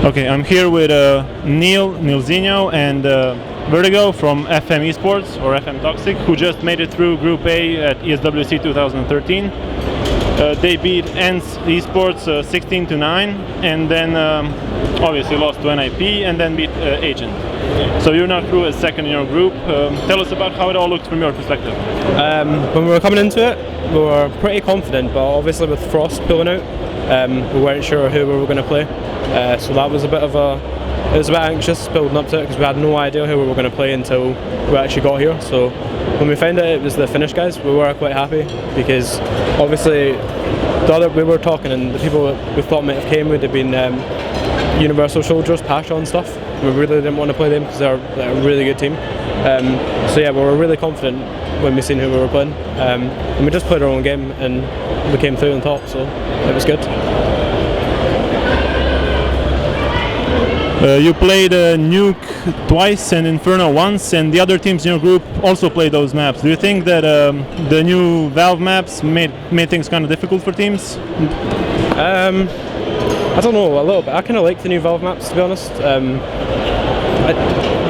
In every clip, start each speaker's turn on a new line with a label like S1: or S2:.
S1: Okay, I'm here with nEiLZiNHo and vertiGo from fm.eSports or fm.TOXiC, who just made it through Group A at ESWC 2013. They beat ENCE eSports 16-9, and then obviously lost to NIP, and then beat AGENT. So you're now through as second in your group. Tell us about how it all looked from your perspective.
S2: When we were coming into it, we were pretty confident, but obviously with Frost pulling out, we weren't sure who we were going to play. So that was it was a bit anxious building up to it, because we had no idea who we were going to play until we actually got here. So when we found out it was the Finnish guys, we were quite happy, because obviously we were talking, and the people we thought might have came would have been Universal Soldiers, Pasha and stuff. We really didn't want to play them because they're a really good team. So yeah, we were really confident when we seen who we were playing, and we just played our own game and we came through on top, so it was good.
S1: You played Nuke twice and Inferno once, and the other teams in your group also played those maps. Do you think that the new Valve maps made things kind of difficult for teams?
S2: I don't know, a little bit. I kind of like the new Valve maps, to be honest.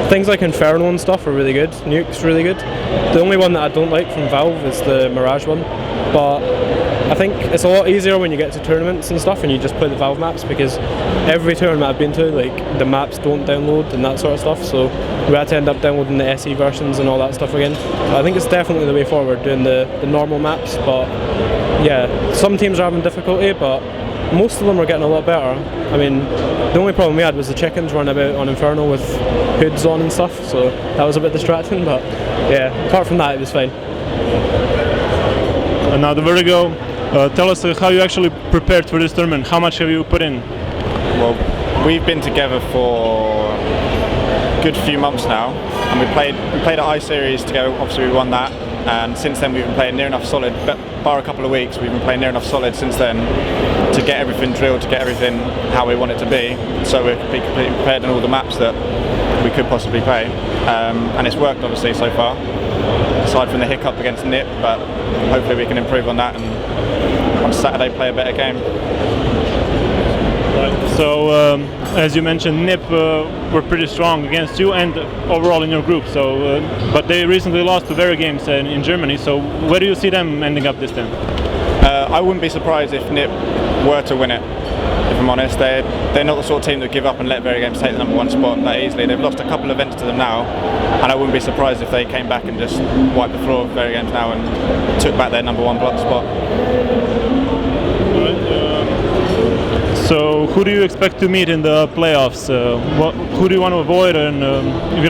S2: Things like Inferno and stuff are really good. Nuke's really good. The only one that I don't like from Valve is the Mirage one, but I think it's a lot easier when you get to tournaments and stuff and you just play the Valve maps, because every tournament I've been to, like, the maps don't download and that sort of stuff, so we had to end up downloading the SE versions and all that stuff again. I think it's definitely the way forward, doing the normal maps, but yeah, some teams are having difficulty, but most of them are getting a lot better. I mean, the only problem we had was the chickens running about on Inferno with hoods on and stuff, so that was a bit distracting, but yeah, apart from that it was fine.
S1: And now the vertiGo, tell us how you actually prepared for this tournament. How much have you put in?
S3: Well, we've been together for a good few months now, and we played at I-Series together. Obviously we won that, and since then we've been playing near enough solid, but bar a couple of weeks, we've been playing near enough solid since then to get everything drilled, to get everything how we want it to be, so we're completely prepared on all the maps that we could possibly play, and it's worked obviously so far, aside from the hiccup against NIP, but hopefully we can improve on that and on Saturday play a better game.
S1: So, as you mentioned, NIP were pretty strong against you and overall in your group. So, but they recently lost to vertiGames in Germany. So, where do you see them ending up this time?
S3: I wouldn't be surprised if NIP were to win it. If I'm honest, they're not the sort of team that give up and let vertiGames take the #1 spot that easily. They've lost a couple of events to them now, and I wouldn't be surprised if they came back and just wiped the floor of vertiGames now and took back their #1 block spot.
S1: So who do you expect to meet in the playoffs? Who do you want to avoid? And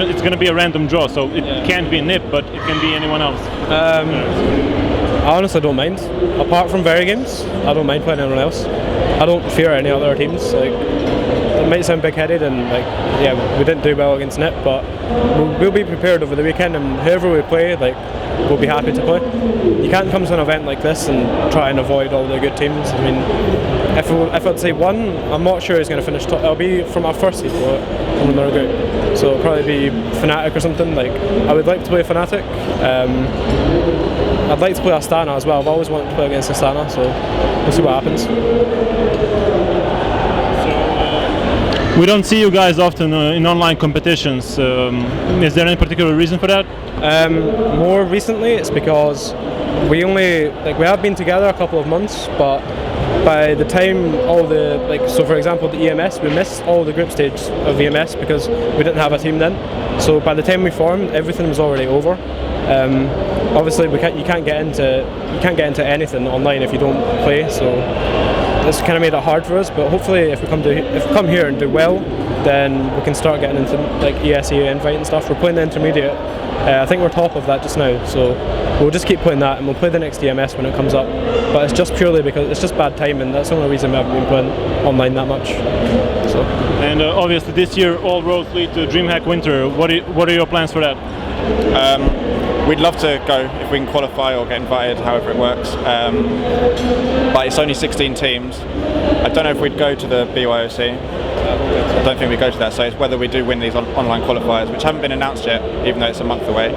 S1: it's going to be a random draw, so it can't be NIP, but it can be anyone else.
S2: I honestly don't mind. Apart from vertiGames, I don't mind playing anyone else. I don't fear any other teams. Like, it might sound big-headed, and like, yeah, we didn't do well against NIP, but we'll be prepared over the weekend, and whoever we play, like, we'll be happy to play. You can't come to an event like this and try and avoid all the good teams. I mean, if I'd say one, I'm not sure who's going to finish top. It'll be from our first seed from another group, so it'll probably be Fnatic or something. Like, I would like to play Fnatic. I'd like to play Astana as well. I've always wanted to play against Astana, so we'll see what happens.
S1: We don't see you guys often in online competitions. Is there any particular reason for that?
S2: More recently, it's because we have been together a couple of months, but by the time so for example the EMS, we missed all the group stage of EMS because we didn't have a team then. So by the time we formed, everything was already over. Obviously, you can't get into anything online if you don't play. So this kind of made it hard for us. But hopefully, if we come here and do well, then we can start getting into like ESE invite and stuff. We're playing the intermediate. I think we're top of that just now, so we'll just keep playing that, and we'll play the next EMS when it comes up. But it's just purely because it's just bad timing. That's the only reason we haven't been playing online that much. So.
S1: And obviously this year all roads lead to DreamHack Winter. What are your plans for that?
S3: We'd love to go if we can qualify or get invited, however it works. But it's only 16 teams. I don't know if we'd go to the BYOC. I don't think we go to that, so it's whether we do win these online qualifiers, which haven't been announced yet, even though it's a month away.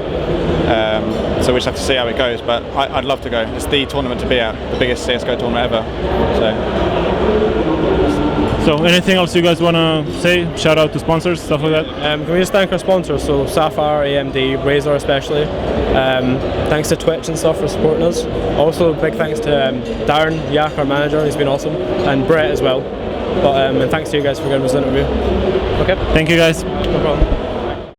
S3: So we just have to see how it goes, but I'd love to go. It's the tournament to be at, the biggest CSGO tournament ever. So.
S1: So anything else you guys want to say? Shout out to sponsors, stuff like that?
S2: Can we just thank our sponsors, so Sapphire, AMD, Razor especially. Thanks to Twitch and stuff for supporting us. Also big thanks to Darren, Yak, our manager, he's been awesome, and Brett as well. But and thanks to you guys for giving us an interview. Okay.
S1: Thank you guys.
S2: No problem.